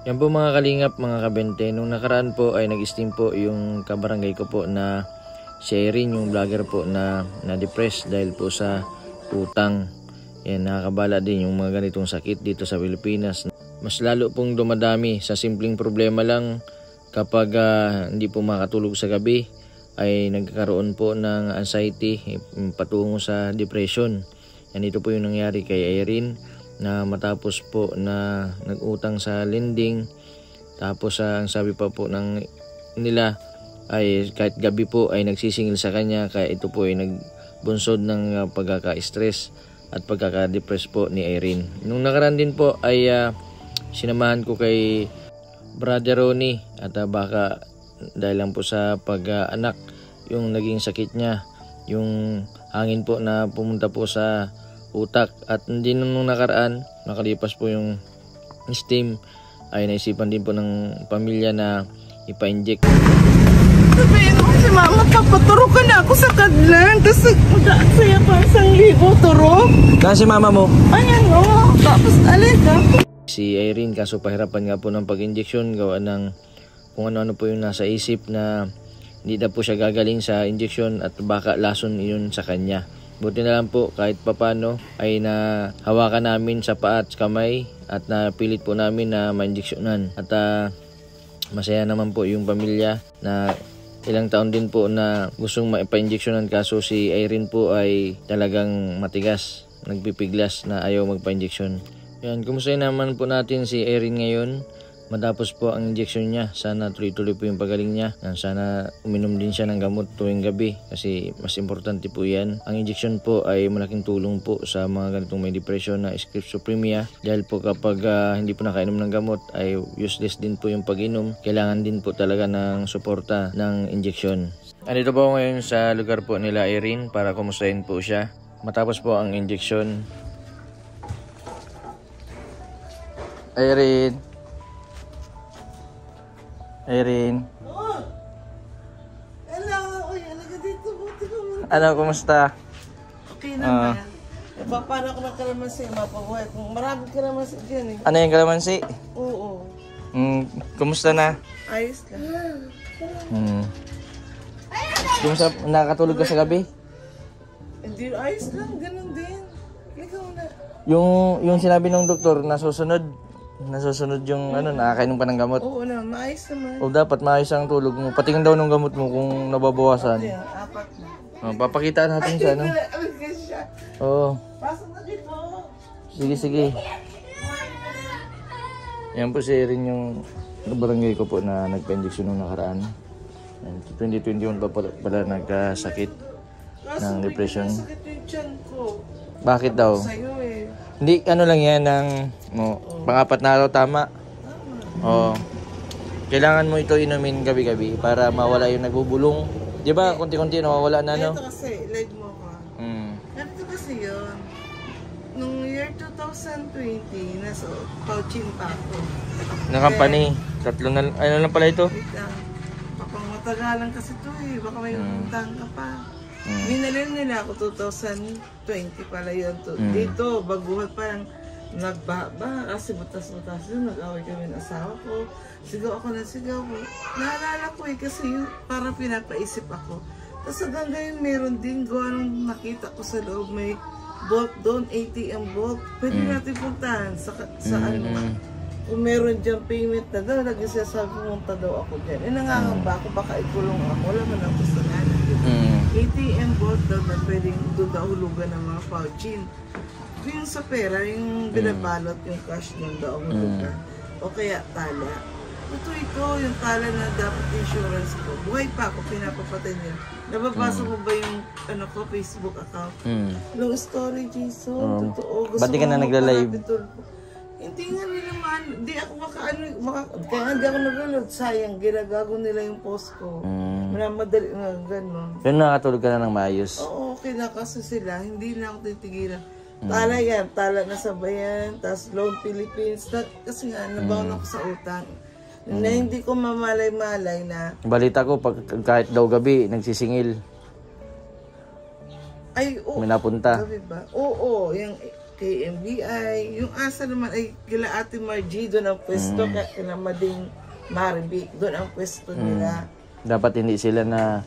Yan po mga kalingap, mga kabente. Nung nakaraan po ay nag-steam po yung kabarangay ko po na si Irene, yung vlogger po na na-depress dahil po sa utang. Yan, nakakabala din yung mga ganitong sakit dito sa Pilipinas. Mas lalo pong dumadami sa simpleng problema lang kapag hindi po makatulog sa gabi ay nagkakaroon po ng anxiety patungo sa depression. Yan, ito po yung nangyari kay Irene na matapos po na nag-utang sa lending. Tapos ang sabi pa po ng nila ay kahit gabi po ay nagsisingil sa kanya, kaya ito po ay nagbunsod ng pagkaka-stress at pagkaka-depress po ni Irene. Nung nakaraan din po ay sinamahan ko kay Brother Ronnie at baka dahil lang po sa pag-anak yung naging sakit niya, yung hangin po na pumunta po sa utak. At hindi nung nakaraan, nakalipas po yung steam, ay naisipan din po ng pamilya na ipa-inject. Sabihin mo si mama, papaturo ka na ako sa kadlan. Tapos mag-aaksaya pa 1,000 turo. Saan si mama mo? Ayan o, tapos alika. Si Irene, kaso pahirapan nga po ng pag-injection, gawa ng kung ano-ano po yung nasa isip na hindi na po siya gagaling sa injection at baka lason yun sa kanya. Buti na lang po kahit papano ay nahawakan namin sa paa at kamay at napilit po namin na ma-injeksyonan. At masaya naman po yung pamilya na ilang taon din po na gustong maipa-injeksyonan, kaso si Irene po ay talagang matigas, nagpipiglas na ayaw magpa-injeksyon. Yan, kumusta naman po natin si Irene ngayon matapos po ang injection niya. Sana tuloy-tuloy po yung pagaling niya. Sana uminom din siya ng gamot tuwing gabi kasi mas importante po yan. Ang injection po ay malaking tulong po sa mga ganitong may depression na schizophrenia, dahil po kapag hindi po nakainom ng gamot ay useless din po yung pag-inom. Kailangan din po talaga ng suporta ng injection. Andito po ako ngayon sa lugar po nila Irene para kumustahin po siya matapos po ang injection. Irene. Oh! Hello! Uy, alaga dito. Buti ko mo. Ano, kumusta? Okay naman. Paano ako ng kalamansi, mapabuhay. Kung maraming kalamansi dyan eh. Ano yung kalamansi? Oo. Kumusta na? Ayos lang. Kumusta? Nakakatulog ka sa gabi? Hindi, ayos lang. Ganun din. Ikaw na. Yung sinabi ng doktor, nasusunod yung nakakainom pa ng gamot. Oo na, maayos naman. O dapat maayos ang tulog mo. Patingin daw ng gamot mo kung nababawasan. Ayan, 4 na. Papakita natin siya, no? Oo. Pasok na dito. Sige. Yan po si Irene, yung barangay ko po na nagpa-injection nung nakaraan. 2021 pa pala nagkasakit ng depression. Sakit yung tiyan ko. Bakit daw? Sa'yo eh. Hindi, lang yan ng pang-4 na araw, tama? Oo. Kailangan mo ito inumin gabi-gabi para mawala yung nagbubulong. Di ba, konti-konti nawawala na, no? Ito kasi, leg mo ka. Ito kasi yun. Nung year 2020, nasa Pauchin pa ako. Na company. 3 na, ano lang pala ito? Wait lang. Papangmatagalan kasi ito eh. Baka may utang ka pa. Minalin nila ako 2020 pala yun. Dito, baguhan parang nagbaba kasi butas-butas yun. Nag-away kami ng asawa ko. Sigaw ako ng sigaw ko. Naalala ko eh kasi yun, parang pinapaisip ako. Tapos hanggang ngayon meron din anong nakita ko sa loob. May vault doon, ATM vault. Pwede natin puntahan sa ano. Kung meron dyan payment na daw, nag-isasabi pumunta daw ako dyan. Nangangamba ako, baka ikulong ako. Wala man ang gusto nga. ATM vault daw na pwedeng doon daw hulugan ng mga Pauchin. Yung sa pera, yung binabalot yung cash doon daw hulugan. O kaya tala. Ito, yung tala na dapat insurance ko. Buhay pa ako, pinapapatay niya. Nababasa mo ba yung Facebook account? Long story, Jason. Totoo. Ba't di ka na nagla-live? Hindi nga nila hindi ako kaya hindi ako nag-load. Sayang, ginagago nila yung post ko. Madali nga gano'n. Pero nakatulog ka na ng maayos? Oo, okay na kasi sila. Hindi na ako titigilan. Tala yan, tala na sa bayan, tapos Loan Philippines. Kasi nga, nabaon ako sa utang. Na hindi ko mamalay-malay na... Balita ko, kahit daw gabi, nagsisingil. Ay, oo. May napunta. Gabi ba? Oo, yung KMBI. Yung asa naman ay kila Ate Margie, doon ang pwesto, kila Mading Maribi, doon ang pwesto nila. Dapat hindi sila na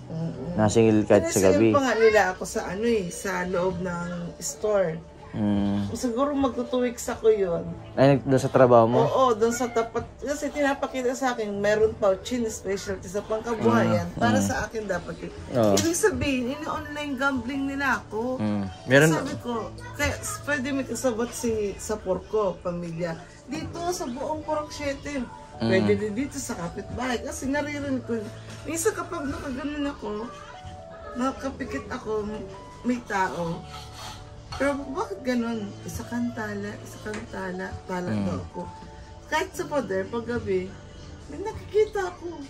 nasingil kahit sa gabi. Pa nga nila ako sa sa loob ng store. Siguro magto 2 weeks ako yun. Ay, doon sa trabaho mo? Oo, doon sa tapat. Kasi tinapakita sa akin, meron pouchin specialty sa pangkabuhayan. Para sa akin dapat yun. Ibig sabihin, ini-online gambling nila ako. Meron... Sabi ko, kaya pwede may kasabot sa porko, pamilya. Dito sa buong Porok 7. Pwede din dito sa kapitbahay. Kasi naririnig ko. Minsan kapag nakaganon ako, nakapikit ako, may tao. Pero bakit ganon? Isa kang tala, tala daw ako. Kahit sa pader, paggabi, may nakikita ako.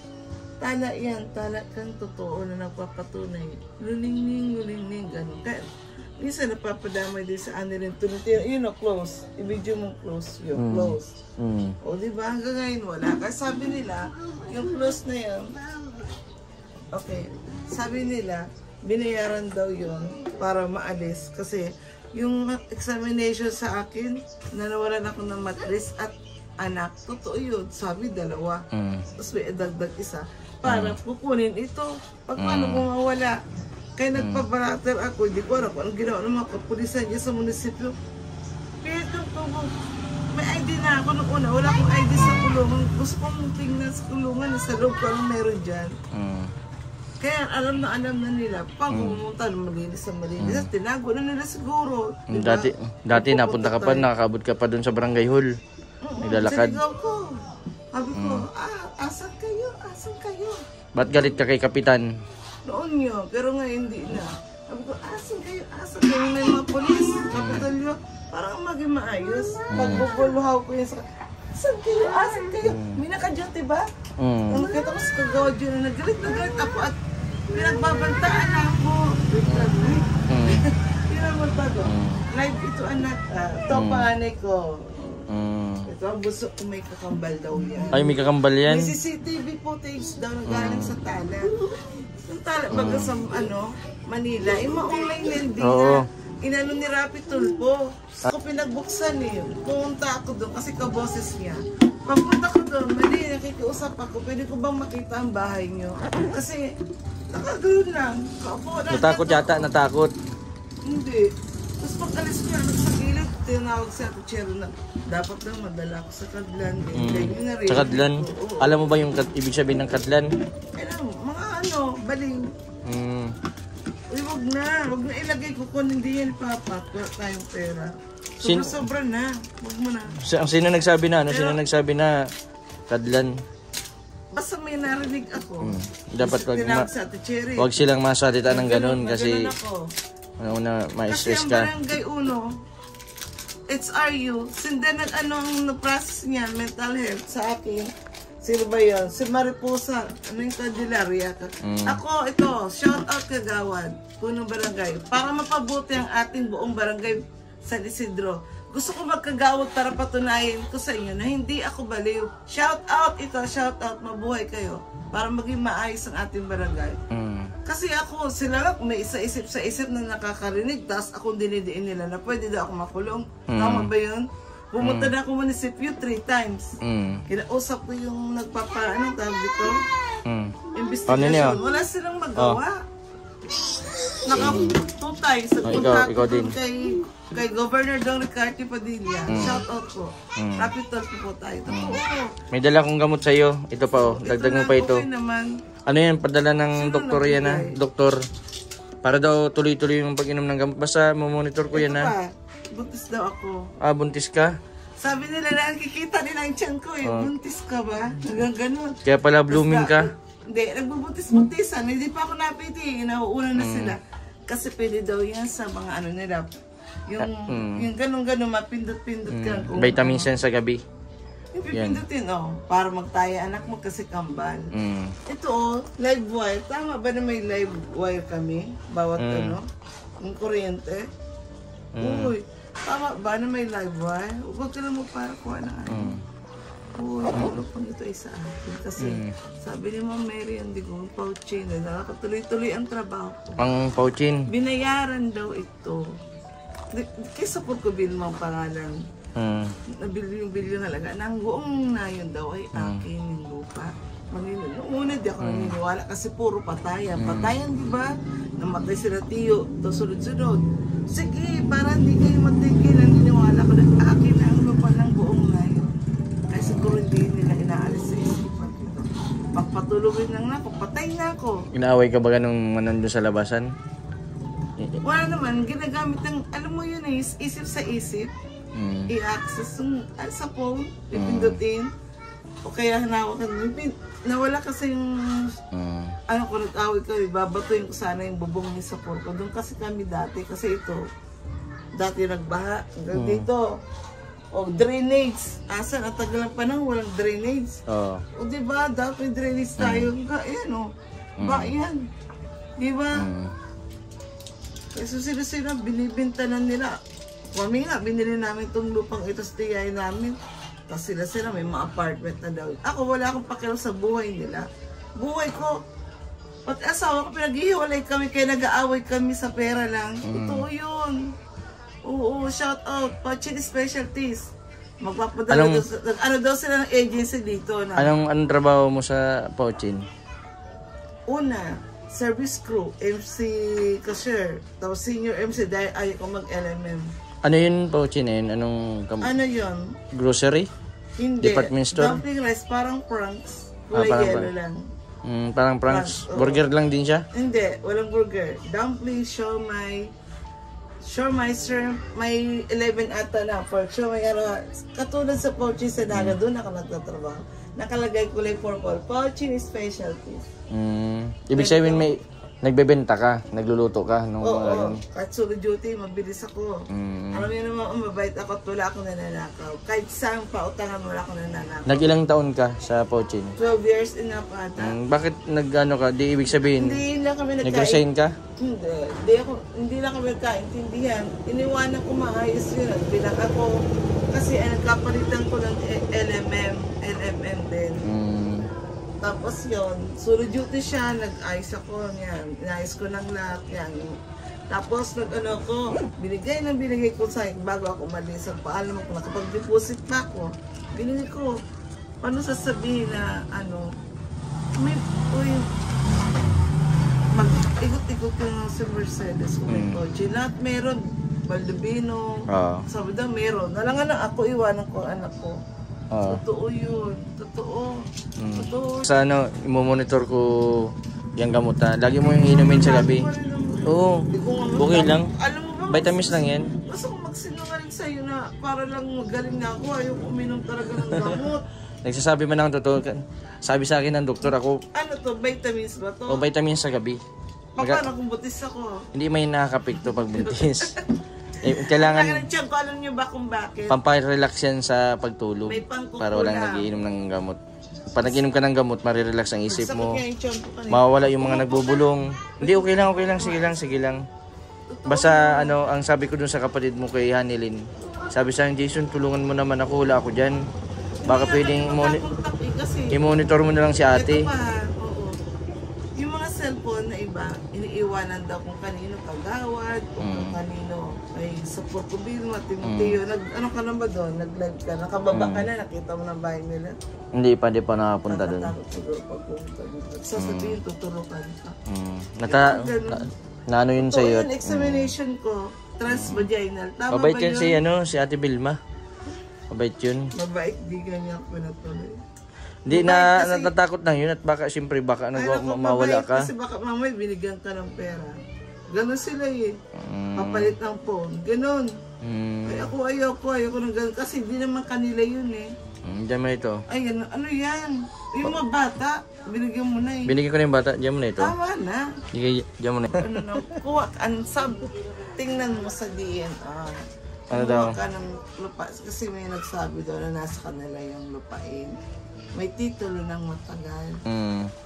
Tala yan, tala kang totoo na nagpapatunay. Luling-ning, ganon. Kaya, minsan napapadamay din sa rin. Yun o, close. I-video mong close yun, close. O, diba? Hanggang ngayon wala. Kasi sabi nila, yung close na yun, okay, sabi nila, binayaran daw yun para maalis. Kasi, yung examination sa akin, nanawalan ako ng matris at anak. Totoo yun. Sabi, 2. Tapos may dagdag isa. Para kukunin ito. Pag paano kung mawala? Kaya nagpabarater ako. Hindi ko alam kung anong ginawa ng mga kapulisan niya sa munisipyo. Kaya may ID na ako nung una. Wala akong ID sa kulungan. Gusto kong tingnan sa kulungan. Sa loob ko anong meron dyan. Kaya alam na nila, pag pumunta na malinis sa malinis, tinago na nila siguro. Diba? Dati napunta ka pa, nakakabot ka pa dun sa barangay hall. Naglalakad. Sinigaw ko. Sabi ko, asan kayo? Ba't galit ka kay Kapitan? Noon yun, pero ngayon hindi na. Sabi ko, asan kayo? May mga polis, kapitalyo. Parang maging maayos. Pag bubuluhaw ko yun sa... Asan kayo? May naka-duty ba? Nakita ko sa kagawa dyan na nagalit ako at pinagbabantaan ako. Pinagbabantaan ko. Live ito anak. Ito panganay ko. Ito ang busok ko may kakambal daw yan. Ay, may kakambal yan? May CCTV footage daw na galing sa Tala. Yung Tala, baga sa Manila. Ma-online landing na. Inano ni Rapi Tulpo. Ako pinagbuksan pumunta ako doon kasi kaboses niya. Pagpunta ko doon, mali, nakikiusap ako. Pwede ko bang makita ang bahay niyo? Kasi, nakaganoon lang. Natakot yata, natakot. Hindi. Tapos pag-alis niya, sa gilid, tinawag siya at Chero na dapat lang madala ko sa Kadlan. Sa Kadlan? Alam mo ba yung ibig sabihin ng Kadlan? Mga baling. Huwag na ilagay ko kung hindi yan papat. Wala tayong pera. Sobra na. Huwag mo na. Sino nagsabi na? Sino nagsabi na Kadlan? Basta may narinig ako. Dapat wag silang masalita ng ganun kasi ma-stress ka. Kasi ang barangay 1, it's RU. Sinda na-process niya, mental health sa akin. Sino ba yun? Si Mariposa. Ano yung Candelaria? Ako, ito, shout out Kagawad, punong barangay. Para mapabuti ang ating buong barangay San Isidro. Gusto ko magkagawad para patunayan ko sa inyo na hindi ako baliw. Shout out ito, shout out, mabuhay kayo. Para maging maayos ang ating barangay. Kasi ako, sila lang, may isa-isip sa isip na nakakarinig, tapos akong dinidiin nila na pwede daw ako makulong. Tama ba yun? Pumunta na ako munisipyo 3 times. Kinausap ko yung tawag dito? Investigation. Wala silang magawa. Naka 2 times. Nagpunta ko kay Governor Don Ricardo Padilla. Shout out po. Capital po tayo. May dala kong gamot sa'yo. Ito pa dagdag mo pa ito. Ano yan? Padala ng doktor yan Doktor. Para daw tuloy-tuloy yung pag-inom ng gamot. Basta mamonitor ko yan Buntis daw ako. Buntis ka? Sabi nila, nakikita nila ang tiyan ko buntis ka ba? Hanggang ganun. Kaya pala blooming ka? Hindi, nagbubuntis-buntisan. Hindi pa ako napiti. Nauuna na sila. Kasi pwede daw yan sa mga nila. Yung ganun-ganun, mapindot-pindot ka. Vitamins yan sa gabi. Yung pipindutin, para magtaya anak mo kasi kambal. Ito, live wire. Tama ba na may live wire kami? Bawat yung kuryente? Uy, tama ba na may live wire? Huwag ka lang magparakuha na Uy, tulog pang ito ay sa akin. Kasi sabi ni Ma'am Mary, hindi ko pouchin. Nakakatuloy-tuloy ang trabaho ko. Ang pouchin? Binayaran daw ito. Kaysa Porco Vilma ang pangalan. Nabili yung bilyon halaga. Nang buong na yun daw ay akin yung lupa. Noong una di ako naniniwala kasi puro patayan. Patayan, di ba? Namatay sila tiyo. To sunod-sunod. Sige, para hindi kayo matigil. Naniniwala ko na akin na ang lupa ng buong na yun. Kaya siguro hindi nila inaalis sa isipan ko. Pagpatulogin lang na ako, patay na ako. Inaaway ka ba nung nandun sa labasan? Wala naman, ginagamit ng, alam mo yun eh, isip sa isip. I-access sa phone, ipindutin. O kaya hanawakan mo. Nawala kasi yung, ano ko nag-away kami, babatuin ko sana yung bubong ni sa Porco. Doon kasi kami dati, kasi ito, dati nagbaha. Hanggang dito. O drainage. Asan? At tagal ng panahon, walang drainage. O diba, dapat drainage tayo. Ayan o. Ba yan? Diba? Kaya sila binibintanan nila. Kami nga, binili namin itong lupang ito sa tiyay namin. Tapos sila may mga apartment na daw. Ako wala akong pakialam sa buhay nila. Buhay ko, pati asawa ko pinaghihiwalay kami kaya nag-aaway kami sa pera lang. Totoo yun. Oo, shout out. Pachin Specialties. Magpapadala ano daw sila ng agency dito. Na, anong trabaho mo sa Pochin? Una, service crew, MC cashier, tapos senior MC dahil ayaw ko mag-LMM. Ano yun Pochin na yun? Ano yun? Grocery? Hindi. Department store? Dumpling rice, parang Pranks. Kulay yellow lang. Parang Pranks? Burger lang din siya? Hindi, walang burger. Dumpling, siomai, shrimp, may 11 ata na pork. Siomai, katulad sa Pochin sa Naga, doon ako nagtatrabaho. Nakalagay kulay purple. Pochin Specialties. Ibig sabihin may nagbebenta ka, nagluluto ka nung Oo, kahit solo duty, mabilis ako. Alam niyo naman, mabait ako at wala akong nananakaw. Kahit saan pautangan wala akong nananakaw. Nag-ilang taon ka sa Pochin? 12 years in ata. Bakit nag-ano ka? Di ibig sabihin, Hindi lang kami nag-resign ka? Hindi lang kami nagkaintindihan. Iniwanan ko maayos yun. Bilang ako, kasi nagkapalitan ko ng LMM din. Tapos yun, solo duty siya, nag-ayos ako, yan. Inayos ko ng lahat, yan. Tapos nag-ano ko, binigay ko sa bago ako umalis. Paalam ako, nakapag-deposit pa ako. Binigay ko, paano sasabihin na, mag-ikot-ikot ko nga sa Mercedes kung may kotse. Lahat meron, Baldovino, sabi daw meron. Nalangan na ako, iwanan ko ang anak ko. Totoo yun. Totoo. Sa imomonitor ko yung gamot na. Lagi mo yung inumin sa gabi. Oo. Okay lang. Alam mo ba? Vitamins lang yan. Gusto ko magsinungaling sa'yo na para lang magaling na ako. Ayoko uminom talaga ng gamot. Nagsasabi man ang totoo. Sabi sa akin ng doktor ako. Ano to? Vitamins ba to? O vitamins sa gabi. Paano kung butis ako? Hindi may nakakapikto pag buntis. Kailangan ko, alam niyo ba kung bakit? Pampa-relax yan sa pagtulog. Para walang nagiinom ng gamot. Pag nag-inom ka ng gamot, marirelax ang isip mo. Mawawala yung mga nagbubulong. Hindi, okay lang. Sige lang. Basta ang sabi ko dun sa kapatid mo kay Hanilin. Sabi sa akin, Jason, tulungan mo naman ako. Wala ako dyan. Baka pwedeng i-monitor mo na lang si ate. Yung mga cellphone na iba, iniiwanan daw kung kanino kagawad, kung kanino ay sa Porco Vilma, Timoteo. Ano ka na ba doon? Nag-live ka? Nakababa ka na? Nakita mo ng bahay nila? Hindi pa nakapunta doon. Nakatakot siguro pagpunta dito. Sasabihin, tuturukan ka. Naano yun sa'yo? Ito yung examination ko, transvaginal. Tama mabait ba yun si Ate Vilma. Mabait yun. Mabait, di ganyan ako pinatuloy. Hindi natatakot lang yun at baka siyempre mawala ka. Kasi baka mamay binigyan ka ng pera. Ganon sila eh. Papalit ng phone. Ganon. Ay ako ayoko ng ganon. Kasi hindi naman kanila yun eh. Diyan mo ito. Ay ano yan? Yung mga bata, binigyan mo na eh. Binigyan ko na yung bata, diyan mo na ito. Tama na. Diyan mo na. Kuha, tingnan mo sa DNA. Ano daw? Kuha ka ng lupa. Kasi may nagsabi daw na nasa kanila yung lupain. May titulo ng matagal.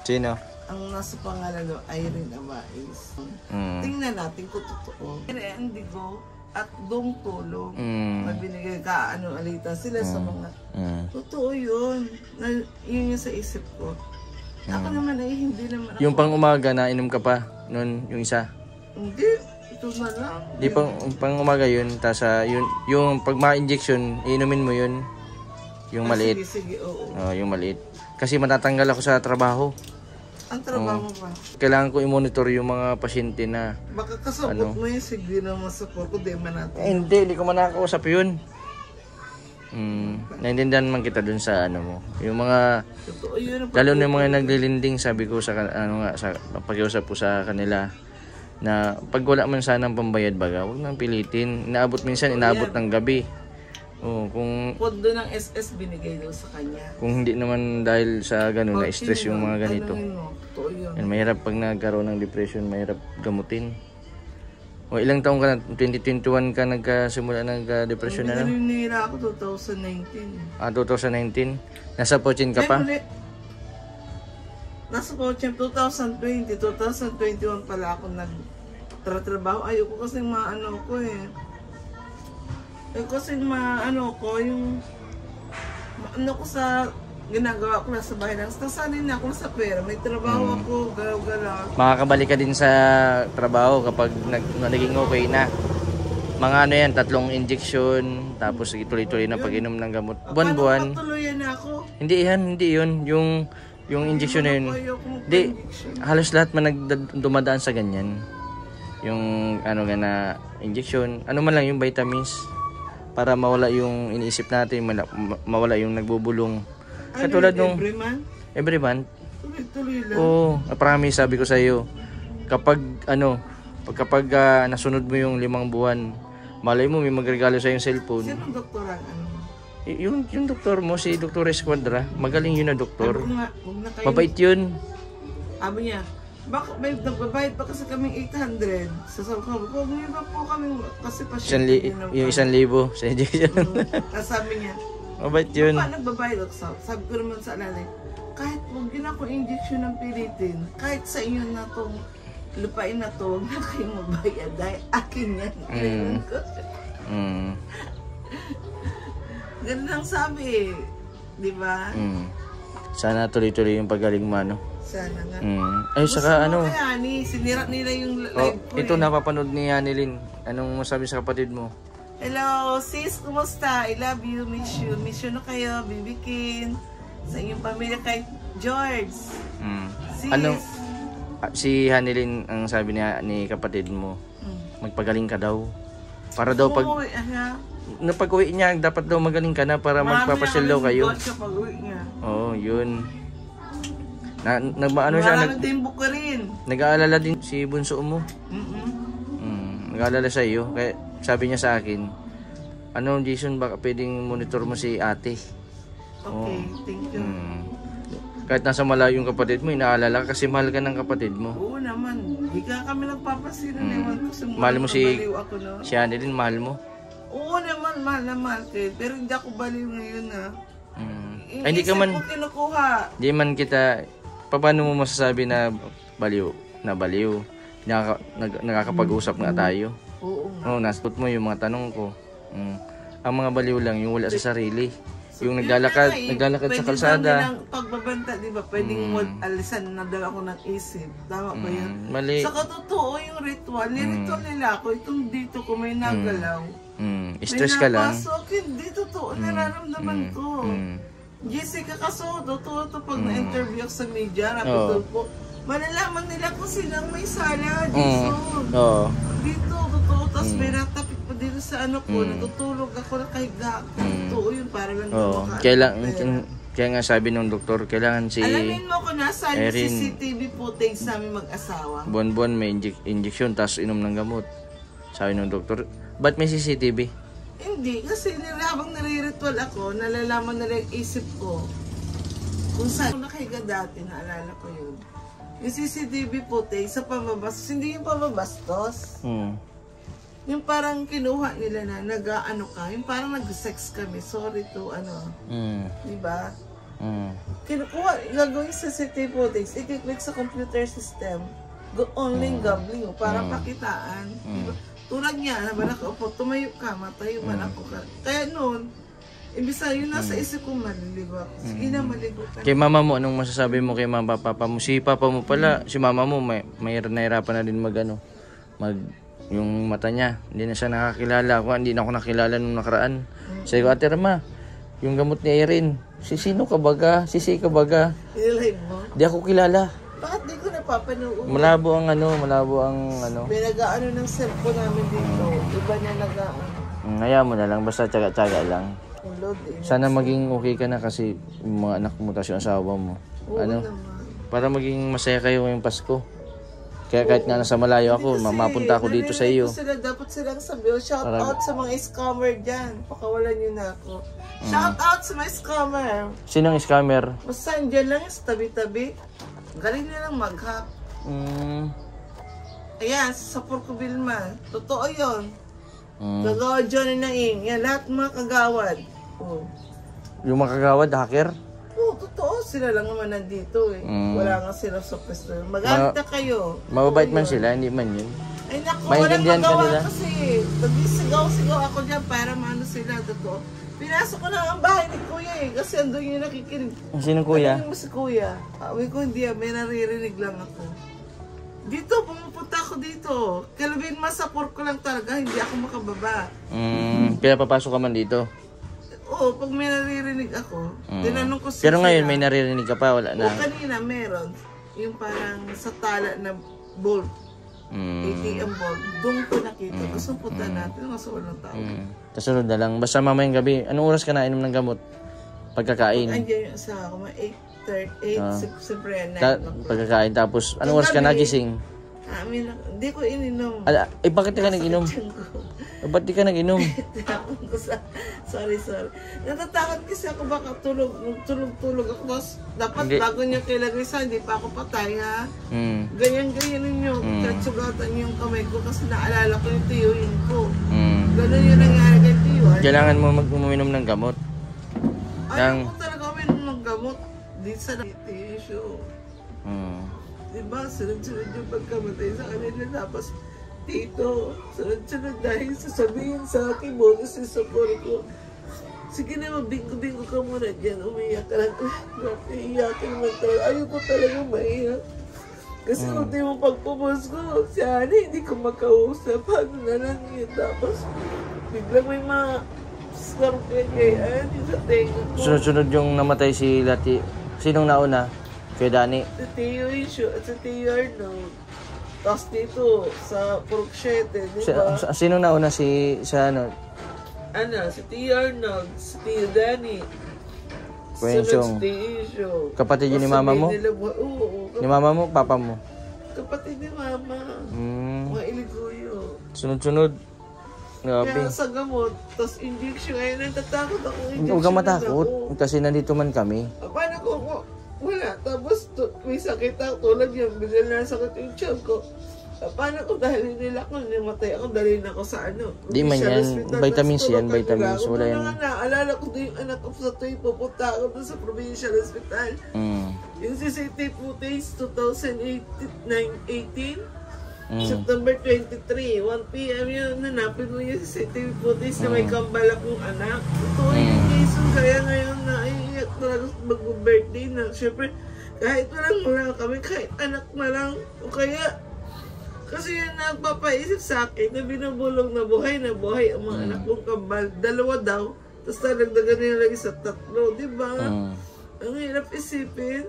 Sino? Ang nasa pangalan do, Irene Abais. Tingnan natin kung totoo. Indigo at Dong Tulong. Mabinigay ka, alitan sila sa mga... Totoo yun. Yun yung sa isip ko. Ako naman ay hindi naman ako... Yung pang umaga na inom ka pa noon, yung isa? Hindi. ito na lang. Di pang umaga yun, tas yung pag ma-injection, inumin mo yun. Yung maliit. Sige, oo. Yung maliit. Kasi matatanggal ako sa trabaho. Ang trabaho ba? Kailangan ko i-monitor yung mga pasyente na... Baka kasabot mo yun, sige naman sa ko, di man natin. Hindi ko manakausap yun. Naintindihan man kita dun sa ano mo. Yung mga... Totoo yun. Lalo na yung mga naglilinding, sabi ko sa pag-iusap ko sa kanila, na pag wala man sanang pambayad baga, huwag nang pilitin. Minsan inaabot ng gabi. Kung pondo ng SS binigay daw sa kanya. Kung hindi naman dahil sa gano'n, na-stress yung mga ganito. Yun. Mahirap pag nagkaroon ng depression, mahirap gamutin. Ilang taong ka na? 2021 ka nagkasimula nagka-depression na? Nila ako 2019. 2019? Nasa Pochin ka pa? Nasa Pochin 2020, 2021 pala ako nagtratrabaho. Ayoko kasi maano ko eh. Kasi maano ko yung ano ko sa ginagawa ko na sa bahay lang. Nasanay na ako sa pera. May trabaho ako, galaw-galaw. Makakabalik ka din sa trabaho kapag naging okay na. Mga ano yan, 3 injection, tapos tuloy-tuloy na pag-inom ng gamot. Buwan-buwan. Patuloyan na ako. Hindi yun. Yung injection na yun. Hindi, halos lahat man dumadaan sa ganyan. Yung ano nga na injection, ano man lang yung vitamins. Para mawala yung iniisip natin, mawala yung nagbubulong. Katulad nung every month. Tuloy-tuloy lang. Oo, promise sabi ko sa iyo. Kapag nasunod mo yung 5 buwan, malay mo may magregalo sa yung cellphone. Sino doktor ang ano? Yung doktor mo, si Dr. Esquadra, magaling yun na doktor. Kayo, mabait yun. Sabi niya, bakit may nagbabayad pa kasi kaming 800 sa sabi ko, huwag ba po kami kasi pasyente yung 1,000 sa injection. Sabi niya, mabait yun. Nagbabayad ako sabi ko naman sa alalay, kahit huwag yun ako injection ng pilitin, kahit sa inyo na itong lupain na to, huwag na kayong mabayad dahil akin yan. Ganun lang sabi di ba? Sana tuloy-tuloy yung pagaling mo, ano? Sana nga. Ay, saka ano? Kaya sinira nila yung live ko. Ito napapanood ni Hanilin. Anong masabi sa kapatid mo? Hello, sis, kumusta? I love you, miss you. Miss you na kayo, bibikin. Sa inyong pamilya kay George. Sis. Si Hanilin, ang sabi ni kapatid mo, magpagaling ka daw. Para daw pag-uwi niya, dapat daw magaling ka na para magpapasyal daw kayo. Oo, yun. Nag-aalala din si bunso mo. Nag-aalala sa iyo. Kaya sabi niya sa akin, Jason, baka pwedeng monitor mo si ate. Okay, thank you. Kahit nasa malayo yung kapatid mo, inaalala kasi mahal ka ng kapatid mo. Oo naman. Hindi ka kami nagpapasinan naman kasi mahal mo si Annelyn, mahal mo? Oo naman, mahal na mahal kayo. Pero hindi ako baliw ngayon ha. Hindi ka man, hindi man kita, paano mo masasabi na baliw? Nakakapag-usap nga tayo. Oo, nasagot mo yung mga tanong ko. Ang mga baliw lang, yung wala sa sarili. Yung naglalakad sa kalsada. Pwede pagbabanta, di ba? Pwedeng alisan na dala ko ng isip. Tama ba yun? Mali. Sa katotoo, yung ritual, niritual nila ako. Itong dito ko may nagalaw. Stress ka lang. May napasok, hindi totoo. Nararamdaman ko. Jessica Casodo, totoo pag na-interview ako sa media, rapid po. Malalaman nila kung silang may sala, Jason. Dito, totoo. Tapos may natapit pa dito sa ano ko, natutulog ako na kahiga. Totoo yun, para lang kaya nga sabi ng doktor, kailangan si alamin mo kung nasa yung CCTV footage namin mag-asawa. Buwan-buwan may injection, tapos inom ng gamot. Sabi ng doktor, ba't may CCTV? Hindi, kasi habang nare-ritual ako, nalalaman nila yung isip ko kung saan ako nakahiga dati, naalala ko yun. Yung CCTV footage sa pamabastos, hindi yung pamabastos. Yung parang kinuha nila na nag-ano ka, yung parang nag-sex kami, sorry to ano. Diba? Kinukuha, gagawin sa CCTV footage, i-click sa computer system, only gambling, parang pakitaan. Diba? Tulad niya, naman ako, tumayo ka, matayo man ako ka. Kaya noon, ibisa yun nasa isip ko, maliligo ako. Sige na, maligo ka. Kay mama mo, anong masasabi mo kay papa mo? Si papa mo pala, si mama mo, may nahirapan na din yung mata niya. Hindi na siya nakakilala. Hindi na ako nakilala nung nakaraan. Sabi ko, Ate Rama, yung gamot ni Erin, sino ka baga? Sisi ka baga? Nilive mo? Di ako kilala. Bakit di ko napapanood? Malabo ang ano. May nag-ano ng cellphone namin dito. Iba niya nag-ano. Hayaan mo na lang, basta tsaga-tsaga lang. Load Sana maging okay ka na kasi yung mga anak mo, tas yung asawa mo. Oo Ano? naman. Para maging masaya kayo ngayong Pasko. Kaya kahit nga nasa malayo ako, mapunta ako dito sa iyo. Sila, dapat silang sabi, shout out sa mga scammer dyan. Pakawalan nyo na ako. Shout out sa mga scammer. Sinong scammer? Basta dyan lang sa tabi-tabi. Galing nilang mag-hack. Ayan, sa Porco Vilma. Totoo yun. Kagawad Johnny Naing. Yan, lahat mga kagawad. Yung mga kagawad, hacker? Oo, totoo. Sila lang naman nandito eh. Wala nga sila sa pwesto. Mag-alit na kayo. Mababait man sila, hindi man yun. Ay naku, walang Maintindihan magawa kanila. kasi. Nag-sigaw-sigaw ako dyan para maano sila. Totoo. Pinasok ko na ang bahay ni Kuya eh. Kasi andun yung nakikinig. Sinong kuya? Ano mo si Kuya? Sabi ko hindi, may naririnig lang ako. Dito, pumupunta ako dito. Kalabin masapor ko lang talaga, hindi ako makababa. Kaya papasok ka man dito. Oo, pag may naririnig ako, tinanong ko Pero ngayon may naririnig ka pa, wala na. O kanina meron, yung parang sa tala na bolt, ATM bolt, doon ko nakita. Gusto punta natin, mas walang tao. Kasunod na lang. Basta mamayang gabi, anong oras ka na inom ng gamot? Pagkakain. Andiyan yung asawa ko, mga 8:30, siyempre 9 Pagkakain. Tapos, anong oras ka nagising? Hindi ko ininom. Bakit di ka nag-inom? Ba't di ka nag-inom? Sorry. Natatakot kasi ako baka tulog ako. Tapos dapat bago niya kilagay sa hindi pa ako patay ha. Ganyan ninyo. Katsugatan yung kamay ko kasi naalala ko yung tiyuhin ko. Ganun yung nangyari kay tiyo. Kailangan mo uminom ng gamot. Ayaw ko talaga uminom ng gamot. Di sa issue. Diba, sunod-sunod yung pagkamatay sa kanila. Tapos, tito, sunod-sunod dahil sasabihin sa akin, bonus yung support ko. Sige na, mabingo-bingo ka muna dyan. Umiyak ka lang. Iiyakin naman talaga. Ayaw ko talaga maiyak. Kasi ultimo pagpupos ko, si Ani, hindi ko makausap. Paano na lang yun. Tapos, biglang may mga skarkayaan sa tenga ko. Sunod-sunod yung namatay si Lati. Sinong nauna? Kay Dani. Sa Tio Isyo at sa Tio Arnold. Tapos dito, sa Purokshete, di ba? Sino nauna sa ano? Si Tio Arnold, si Tio Danny. Kwensyong. Sunod si Tio Isyo. Kapatid yun ni mama mo? Oo. Ni mama mo? Papa mo? Kapatid ni mama. Mga iliguyo. Sunod-sunod. Grabe. Kaya sa gamot, tapos injection. Ay, natatakot ako. Huwag ka matakot. Kasi nandito man kami. Paano ko? Wala. Tapos may sakit ako. Tulad yun. Bigla na sakit yung tiyan ko. Paano ko dahil nila ko, namatay ako, dalhin ako sa ano. Di man yan. Vitamins yan. Vitamins. Wala yan. Naalala ko din yung anak ko sa tuwing pupunta ako doon sa provincial hospital. Yung CCTV footage 2018. September 23, 1 p.m. yun, nanapin mo yung CCTV footage na may kambal akong anak. Ito yung Jason, kaya ngayon naiiyak talaga mag-birthday na. Siyempre, kahit wala kami, kahit anak na lang. O kaya, kasi yun nagpapaisip sa akin na binubulong na buhay ang mga anak kong kambal. 2 daw, tapos nalagdagan nila lagi sa 3, di ba? Ang hirap isipin.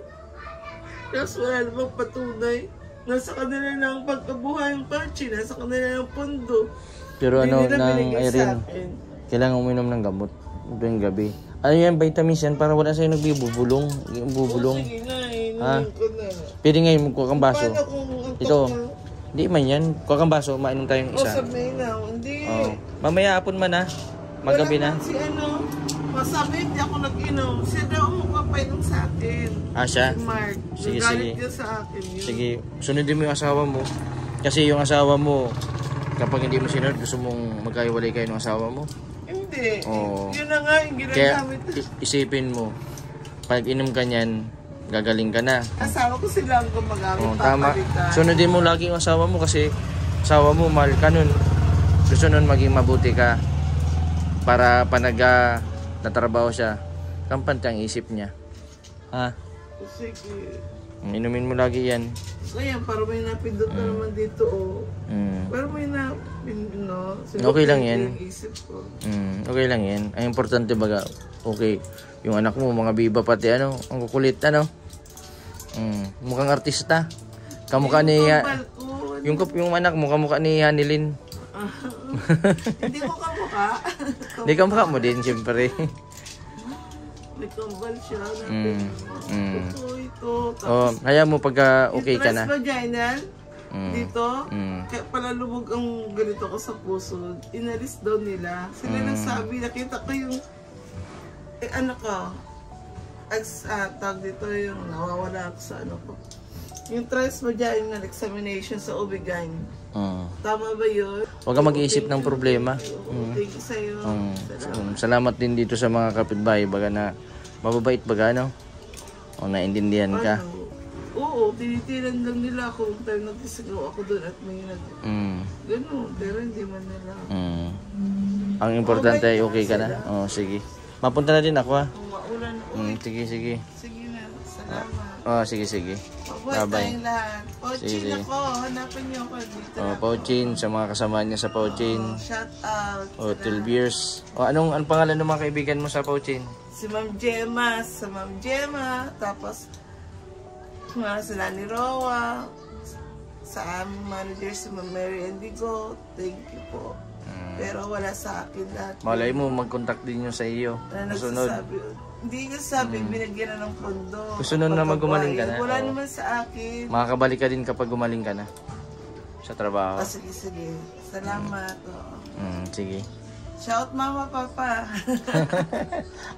Tapos wala namang patunay. Nasa kanila na ang pagkabuhay ng parchi, nasa kanila ng pondo. Pero ano, nang Irene, kailangan uminom ng gamot tuwing gabi. Ano yan, vitamins yan, para wala sa'yo nagbibubulong. Bubulong. Sige nga, inumin ko na. Pwede ngayon, magkuha kang baso. Paano kung antok Ito, na? hindi man yan. Kuha kang baso, mainom tayong isa. Sabi na, hindi. Mamaya hapon man ha. Magabi na. Si masabi, hindi ako nag-inom. Siya daw magpapainom sa akin. Siya? Si Mark. Sige. Niya sa akin yun. Sige, sunodin mo yung asawa mo. Kasi yung asawa mo, kapag hindi mo sinunod, gusto mong magkaiwalay kayo ng asawa mo. Hindi. Oo. Yun na nga yung Kaya ginagamit. isipin mo, pag inom ka niyan, gagaling ka na. Asawa ko sila ang gumagamit. Tama. Sunodin mo lagi yung asawa mo kasi asawa mo, mahal ka nun. Gusto nun maging mabuti ka. Para natrabaho siya, kampante ang isip niya. Ha? Sige. Inumin mo lagi yan. Kaya para may napindot na naman dito, oh. Pero may no? Okay lang yan. Isip ko. Okay lang yan. Ang importante baga, okay. Yung anak mo, mga biba pati ano, ang kukulit ano. Mukhang artista. Kamukha ni yung anak mo kamukha ni Hanilin. Hindi ko kamukha. Hindi kamukha mo din siyempre. May kambal siya. Ito. Oh, kaya mo pagka okay ka na. Vaginal dito. Kaya pala lumog ang ganito ko sa puso. Inalis daw nila. Sila nagsabi, nakita ko yung ano ko. Tag dito yung nawawala ako sa ano ko. Yung transvaginal examination sa OB-GYN. Tama ba yun? Huwag ka mag-iisip ng problema. Thank you sa'yo. Salamat din dito sa mga kapitbahay. Baga na mababait baga no? O naintindihan ka. Oo, tinitiran lang nila ako. Pero nagkisigaw ako doon at may gano'n. Pero hindi man nila. Ang importante ay okay ka na. Oh, sige. Mapunta na din ako ha. Maulan. Sige. Sige na. Salamat. Oh, sige. Bye-bye tayong lahat. Pouchin ako. Hanapin niyo ako dito. Pouchin, sa mga kasama niya sa Pouchin. Shout out. 12 years. Anong pangalan ng mga kaibigan mo sa Pouchin? Si Ma'am Gemma. Sa Ma'am Gemma. Tapos, sa Nani Roa. Sa aming manager, si Ma'am Mary Indigo. Thank you po. Pero wala sa akin lahat. Malay mo, mag-contact din yun sa iyo. Sunod. Hindi ka sabi, binagyan na ng pondo. Susunod na gumaling ka na. Wala naman sa akin. Makakabalik ka din kapag gumaling ka na. Sa trabaho. Sige. Salamat. Sige. Shout mama, papa.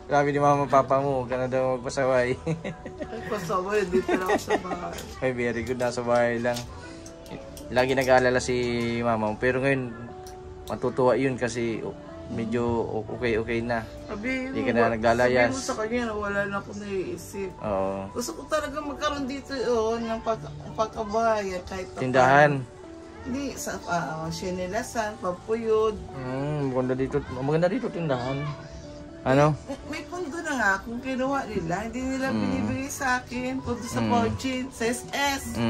Grabe ni mama, papa mo. Huwag ka na daw magpasaway. Pasaway, dito lang ako sa bahay. Ay, very good. Nasa bahay lang. Lagi nag-aalala si mama mo. Pero ngayon, matutuwa yun kasi medyo okay na. Hindi ka na naglalayas. Sabi mo sa kanya na wala na akong naiisip. Oo. Gusto ko talaga magkaroon dito ng pagkabayan kahit tindahan. Hindi, sa Sinilasan, Pampuyod. Maganda dito tindahan. Ano? May pundo na nga kung kinuha nila. Hindi nila binibigay sa akin. Pundo sa Pouchin, sa SS.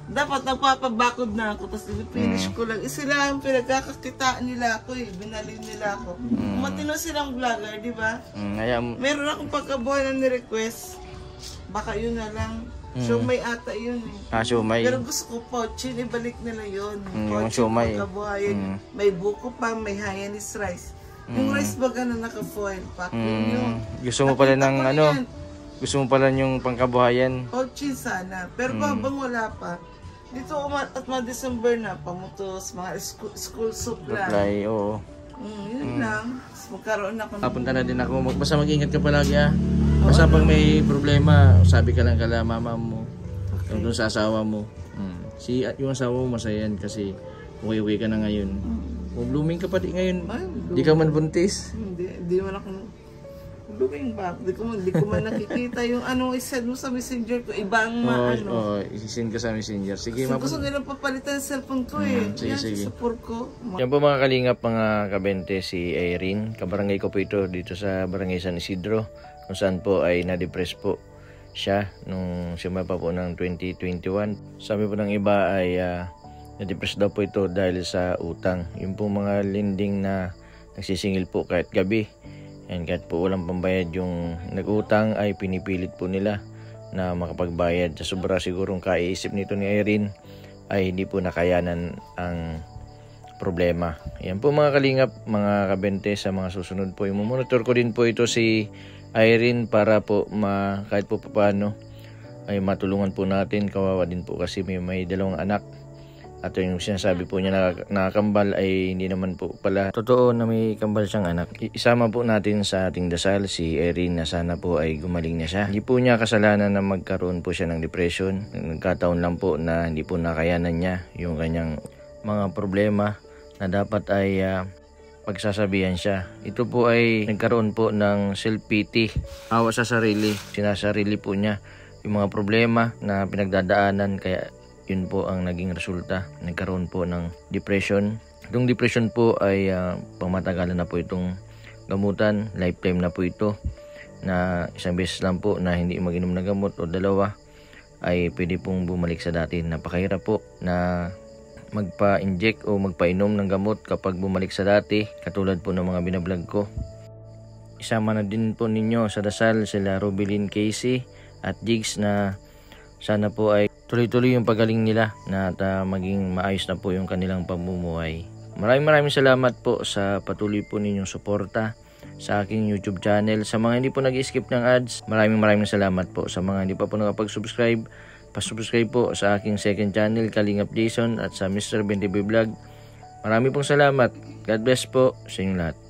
Dapat nagpapabakod na ako, tapos finish ko lang. Sila ang pinagkakakitaan nila ako binalin nila ako. Matino silang vlogger, di ba? Meron akong pagkabuhay na ni-request. Baka yun na lang. Siomay ata yun eh. Siomay. Pero gusto ko Pouchin, ibalik nila yun. Yung siomay. Pagkabuhayan. May buko pa, may Hainanese rice. Yung rice baga na naka-foil pack. Yun. Gusto mo pala ng ano? Gusto mo pala yung pangkabuhayan? Pouchin sana. Pero habang wala pa, dito at December na, pamutos, mga school supply. Oo. Yun lang. Magkaroon ako. Papunta na din ako. Basta mag-ingat ka palagi ha. Basta pag may problema, sabi ka lang kala mama mo. Doon sa asawa mo. Yung asawa mo masaya yan kasi uwi ka na ngayon. Blooming ka pa di ngayon. Di ka man buntis. Hindi man ako blooming back. Di ko man nakikita yung isend mo sa messenger ko. Ibang isisend ka sa messenger. Sige, gusto nilang papalitan sa cellphone ko eh. Sige. Sa ko. Yan po mga kalingap, mga kabente, si Irene. Kabarangay ko po ito dito sa Barangay San Isidro. Kung saan po ay na-depress po siya nung simula pa po ng 2021. Sabi po ng iba ay na-depress daw po ito dahil sa utang. Yung po mga lending na nagsisingil po kahit gabi. And kahit po walang pambayad yung nag-utang ay pinipilit po nila na makapagbayad. Sa sobra sigurong kaiisip nito ni Irene ay hindi po nakayanan ang problema. Yan po mga kalingap, mga kabente, sa mga susunod po. Monitor ko din po ito si Irene para po kahit po paano ay matulungan po natin. Kawawa din po kasi may dalawang anak. At yung sinasabi po niya na nakakambal ay hindi naman po pala totoo na may kambal siyang anak. Isama po natin sa ating dasal si Erin na sana po ay gumaling na siya. Hindi po niya kasalanan na magkaroon po siya ng depression. Nagkataon lang po na hindi po nakayanan niya yung kanyang mga problema na dapat ay pagsasabihan siya. Ito po ay nagkaroon po ng self-pity, awa sa sarili. Sinasarili po niya yung mga problema na pinagdadaanan, kaya yun po ang naging resulta. Nagkaroon po ng depression. Itong depression po ay pamatagalan na po itong gamutan. Lifetime na po ito, na isang beses lang po na hindi mag-inom ng gamot o dalawa ay pwede pong bumalik sa dati. Napakahirap po na magpa-inject o magpainom ng gamot kapag bumalik sa dati, katulad po ng mga binablog ko. Isama na din po ninyo sa dasal sila Rubilin Casey at Jigs na sana po ay tuloy-tuloy yung pagaling nila na maging maayos na po yung kanilang pamumuhay. Maraming salamat po sa patuloy po ninyong suporta sa aking YouTube channel. Sa mga hindi po nag-skip ng ads, maraming salamat po. Sa mga hindi pa po nakapag-subscribe, pa-subscribe po sa aking second channel, Kalingap Jason, at sa Mr. 20 Vlog. Marami pong salamat. God bless po sa inyong lahat.